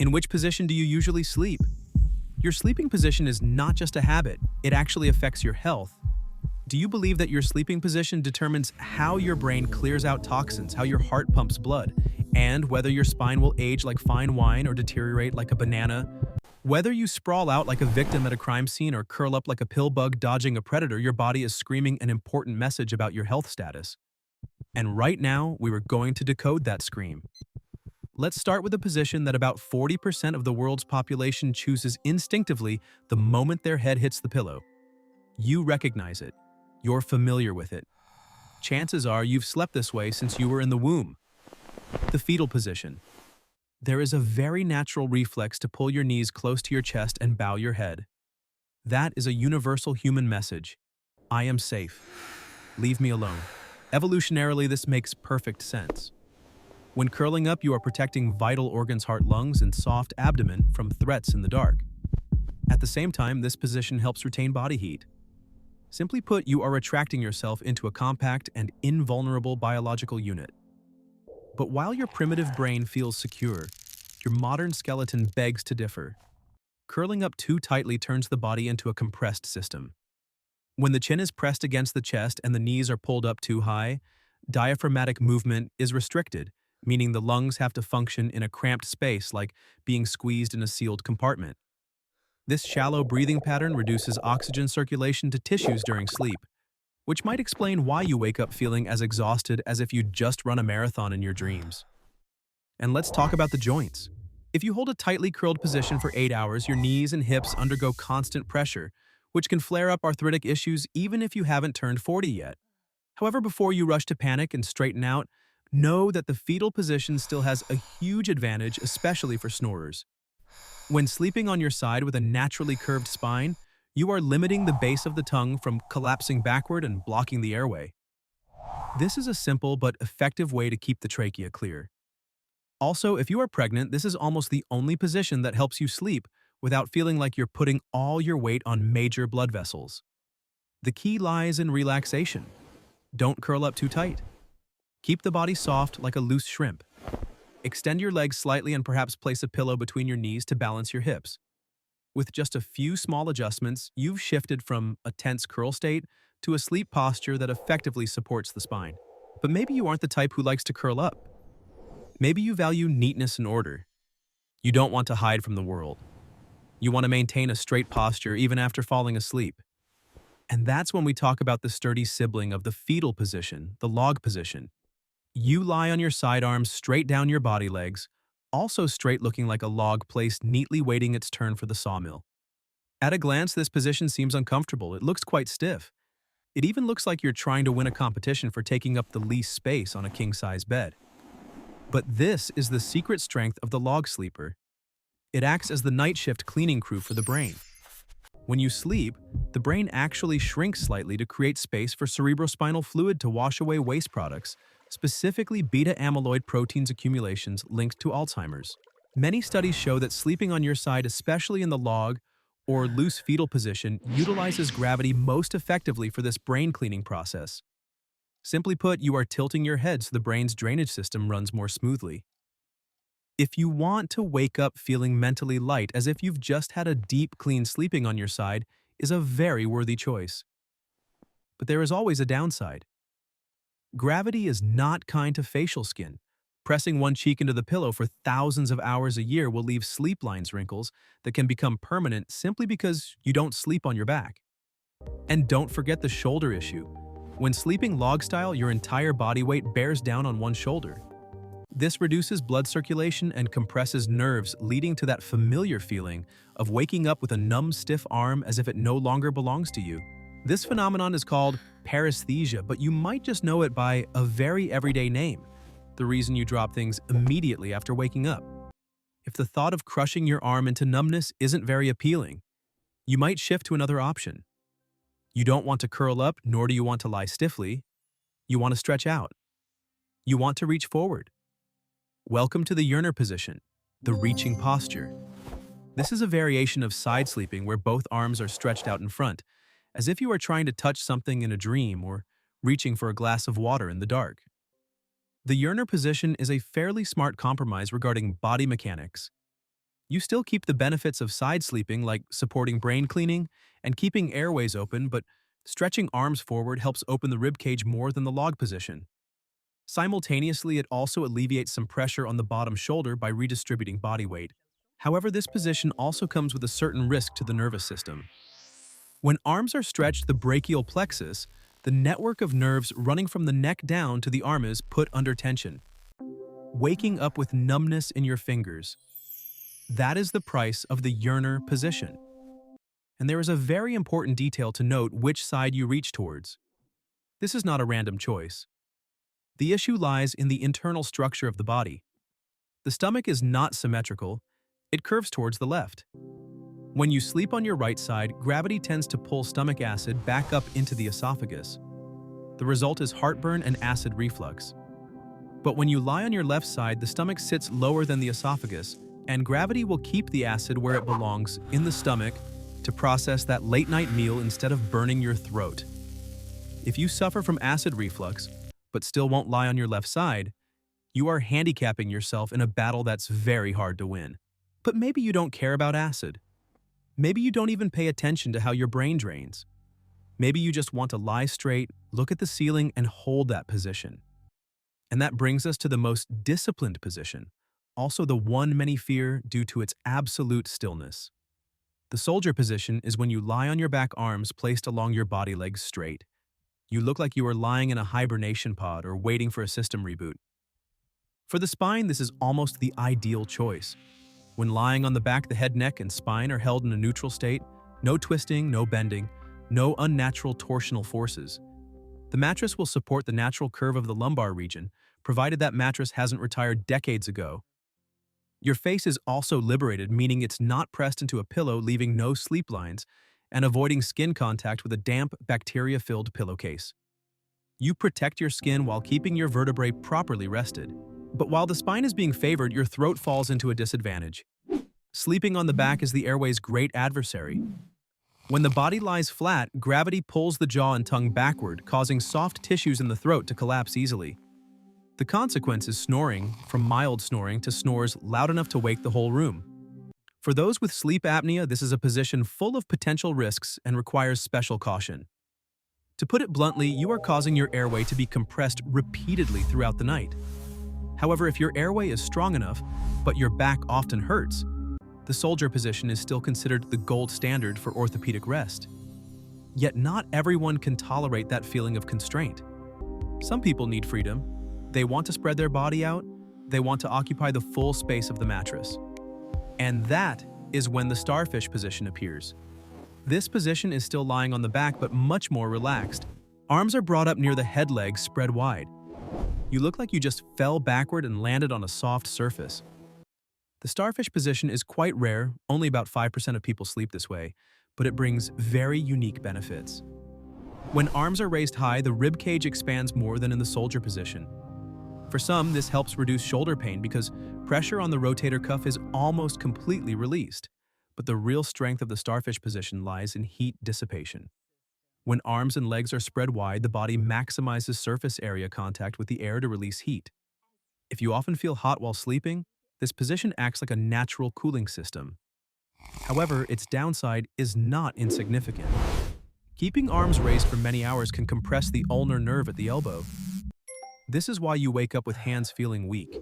In which position do you usually sleep? Your sleeping position is not just a habit, it actually affects your health. Do you believe that your sleeping position determines how your brain clears out toxins, how your heart pumps blood, and whether your spine will age like fine wine or deteriorate like a banana? Whether you sprawl out like a victim at a crime scene or curl up like a pill bug dodging a predator, your body is screaming an important message about your health status. And right now, we were going to decode that scream. Let's start with a position that about 40% of the world's population chooses instinctively the moment their head hits the pillow. You recognize it. You're familiar with it. Chances are you've slept this way since you were in the womb. The fetal position. There is a very natural reflex to pull your knees close to your chest and bow your head. That is a universal human message. I am safe. Leave me alone. Evolutionarily, this makes perfect sense. When curling up, you are protecting vital organs, heart, lungs, and soft abdomen from threats in the dark. At the same time, this position helps retain body heat. Simply put, you are retracting yourself into a compact and invulnerable biological unit. But while your primitive brain feels secure, your modern skeleton begs to differ. Curling up too tightly turns the body into a compressed system. When the chin is pressed against the chest and the knees are pulled up too high, diaphragmatic movement is restricted, meaning the lungs have to function in a cramped space like being squeezed in a sealed compartment. This shallow breathing pattern reduces oxygen circulation to tissues during sleep, which might explain why you wake up feeling as exhausted as if you'd just run a marathon in your dreams. And let's talk about the joints. If you hold a tightly curled position for 8 hours, your knees and hips undergo constant pressure, which can flare up arthritic issues even if you haven't turned 40 yet. However, before you rush to panic and straighten out, know that the fetal position still has a huge advantage, especially for snorers. When sleeping on your side with a naturally curved spine, you are limiting the base of the tongue from collapsing backward and blocking the airway. This is a simple but effective way to keep the trachea clear. Also, if you are pregnant, this is almost the only position that helps you sleep without feeling like you're putting all your weight on major blood vessels. The key lies in relaxation. Don't curl up too tight. Keep the body soft like a loose shrimp. Extend your legs slightly and perhaps place a pillow between your knees to balance your hips. With just a few small adjustments, you've shifted from a tense curl state to a sleep posture that effectively supports the spine. But maybe you aren't the type who likes to curl up. Maybe you value neatness and order. You don't want to hide from the world. You want to maintain a straight posture even after falling asleep. And that's when we talk about the sturdy sibling of the fetal position, the log position. You lie on your side arms straight down your body legs, also straight looking like a log placed neatly waiting its turn for the sawmill. At a glance, this position seems uncomfortable. It looks quite stiff. It even looks like you're trying to win a competition for taking up the least space on a king-size bed. But this is the secret strength of the log sleeper. It acts as the night shift cleaning crew for the brain. When you sleep, the brain actually shrinks slightly to create space for cerebrospinal fluid to wash away waste products, specifically beta-amyloid proteins accumulations linked to Alzheimer's. Many studies show that sleeping on your side, especially in the log or loose fetal position, utilizes gravity most effectively for this brain cleaning process. Simply put, you are tilting your head so the brain's drainage system runs more smoothly. If you want to wake up feeling mentally light, as if you've just had a deep, clean sleeping on your side, is a very worthy choice. But there is always a downside. Gravity is not kind to facial skin. Pressing one cheek into the pillow for thousands of hours a year will leave sleep lines wrinkles that can become permanent simply because you don't sleep on your back. And don't forget the shoulder issue. When sleeping log style, your entire body weight bears down on one shoulder. This reduces blood circulation and compresses nerves, leading to that familiar feeling of waking up with a numb, stiff arm as if it no longer belongs to you. This phenomenon is called paresthesia, but you might just know it by a very everyday name, the reason you drop things immediately after waking up. If the thought of crushing your arm into numbness isn't very appealing, you might shift to another option. You don't want to curl up, nor do you want to lie stiffly. You want to stretch out. You want to reach forward. Welcome to the Yearner position, the reaching posture. This is a variation of side sleeping where both arms are stretched out in front, as if you are trying to touch something in a dream or reaching for a glass of water in the dark. The Yearner position is a fairly smart compromise regarding body mechanics. You still keep the benefits of side sleeping like supporting brain cleaning and keeping airways open, but stretching arms forward helps open the rib cage more than the log position. Simultaneously, it also alleviates some pressure on the bottom shoulder by redistributing body weight. However, this position also comes with a certain risk to the nervous system. When arms are stretched, the brachial plexus, the network of nerves running from the neck down to the arm, is put under tension, waking up with numbness in your fingers. That is the price of the Yearner position. And there is a very important detail to note: which side you reach towards. This is not a random choice. The issue lies in the internal structure of the body. The stomach is not symmetrical, it curves towards the left. When you sleep on your right side, gravity tends to pull stomach acid back up into the esophagus. The result is heartburn and acid reflux. But when you lie on your left side, the stomach sits lower than the esophagus, and gravity will keep the acid where it belongs, in the stomach, to process that late-night meal instead of burning your throat. If you suffer from acid reflux, but still won't lie on your left side, you are handicapping yourself in a battle that's very hard to win. But maybe you don't care about acid. Maybe you don't even pay attention to how your brain drains. Maybe you just want to lie straight, look at the ceiling, and hold that position. And that brings us to the most disciplined position, also the one many fear due to its absolute stillness. The soldier position is when you lie on your back, arms placed along your body, legs straight. You look like you are lying in a hibernation pod or waiting for a system reboot. For the spine, this is almost the ideal choice. When lying on the back, the head, neck, and spine are held in a neutral state, no twisting, no bending, no unnatural torsional forces. The mattress will support the natural curve of the lumbar region, provided that mattress hasn't retired decades ago. Your face is also liberated, meaning it's not pressed into a pillow, leaving no sleep lines, and avoiding skin contact with a damp, bacteria-filled pillowcase. You protect your skin while keeping your vertebrae properly rested. But while the spine is being favored, your throat falls into a disadvantage. Sleeping on the back is the airway's great adversary. When the body lies flat, gravity pulls the jaw and tongue backward, causing soft tissues in the throat to collapse easily. The consequence is snoring, from mild snoring to snores loud enough to wake the whole room. For those with sleep apnea, this is a position full of potential risks and requires special caution. To put it bluntly, you are causing your airway to be compressed repeatedly throughout the night. However, if your airway is strong enough, but your back often hurts, the soldier position is still considered the gold standard for orthopedic rest. Yet not everyone can tolerate that feeling of constraint. Some people need freedom. They want to spread their body out. They want to occupy the full space of the mattress. And that is when the starfish position appears. This position is still lying on the back, but much more relaxed. Arms are brought up near the head, legs spread wide. You look like you just fell backward and landed on a soft surface. The starfish position is quite rare, only about 5% of people sleep this way, but it brings very unique benefits. When arms are raised high, the rib cage expands more than in the soldier position. For some, this helps reduce shoulder pain because pressure on the rotator cuff is almost completely released. But the real strength of the starfish position lies in heat dissipation. When arms and legs are spread wide, the body maximizes surface area contact with the air to release heat. If you often feel hot while sleeping, this position acts like a natural cooling system. However, its downside is not insignificant. Keeping arms raised for many hours can compress the ulnar nerve at the elbow. This is why you wake up with hands feeling weak,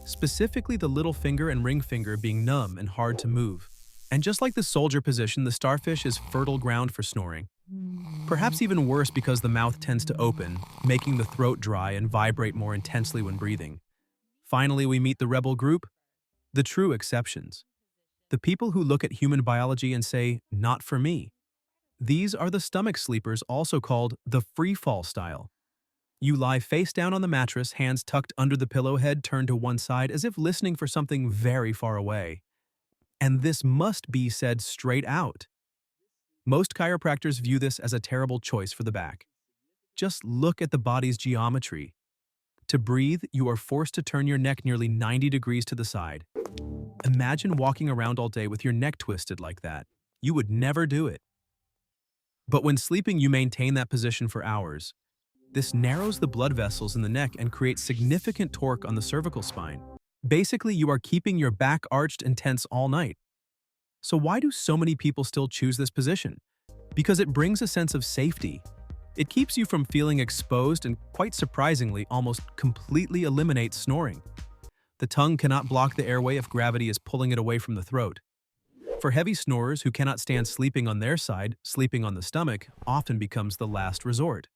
specifically the little finger and ring finger being numb and hard to move. And just like the soldier position, the starfish is fertile ground for snoring. Perhaps even worse because the mouth tends to open, making the throat dry and vibrate more intensely when breathing. Finally, we meet the rebel group, the true exceptions. The people who look at human biology and say, "Not for me." These are the stomach sleepers, also called the free fall style. You lie face down on the mattress, hands tucked under the pillow, head turned to one side as if listening for something very far away. And this must be said straight out. Most chiropractors view this as a terrible choice for the back. Just look at the body's geometry. To breathe, you are forced to turn your neck nearly 90 degrees to the side. Imagine walking around all day with your neck twisted like that. You would never do it. But when sleeping, you maintain that position for hours. This narrows the blood vessels in the neck and creates significant torque on the cervical spine. Basically, you are keeping your back arched and tense all night. So why do so many people still choose this position? Because it brings a sense of safety. It keeps you from feeling exposed and, quite surprisingly, almost completely eliminates snoring. The tongue cannot block the airway if gravity is pulling it away from the throat. For heavy snorers who cannot stand sleeping on their side, sleeping on the stomach often becomes the last resort.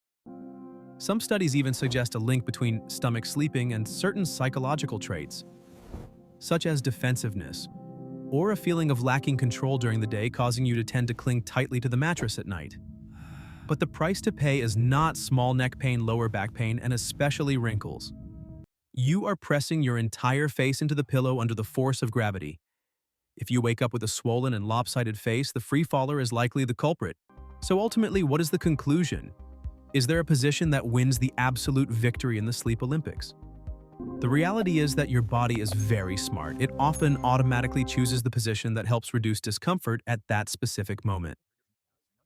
Some studies even suggest a link between stomach sleeping and certain psychological traits, such as defensiveness, or a feeling of lacking control during the day causing you to tend to cling tightly to the mattress at night. But the price to pay is not small neck pain, lower back pain, and especially wrinkles. You are pressing your entire face into the pillow under the force of gravity. If you wake up with a swollen and lopsided face, the free faller is likely the culprit. So ultimately, what is the conclusion? Is there a position that wins the absolute victory in the Sleep Olympics? The reality is that your body is very smart. It often automatically chooses the position that helps reduce discomfort at that specific moment.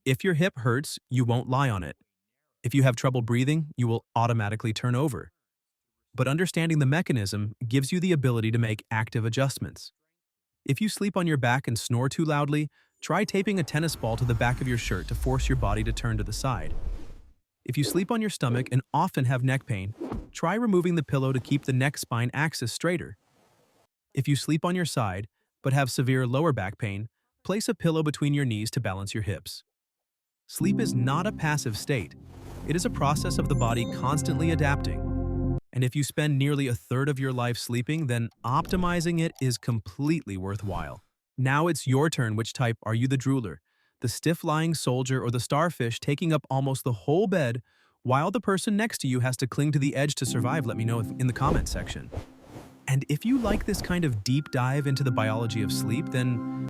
If your hip hurts, you won't lie on it. If you have trouble breathing, you will automatically turn over. But understanding the mechanism gives you the ability to make active adjustments. If you sleep on your back and snore too loudly, try taping a tennis ball to the back of your shirt to force your body to turn to the side. If you sleep on your stomach and often have neck pain, try removing the pillow to keep the neck-spine axis straighter. If you sleep on your side but have severe lower back pain, place a pillow between your knees to balance your hips. Sleep is not a passive state. It is a process of the body constantly adapting. And if you spend nearly a third of your life sleeping, then optimizing it is completely worthwhile. Now it's your turn. Which type are you, the drooler, the stiff-lying soldier, or the starfish taking up almost the whole bed while the person next to you has to cling to the edge to survive? Let me know in the comment section. And if you like this kind of deep dive into the biology of sleep, then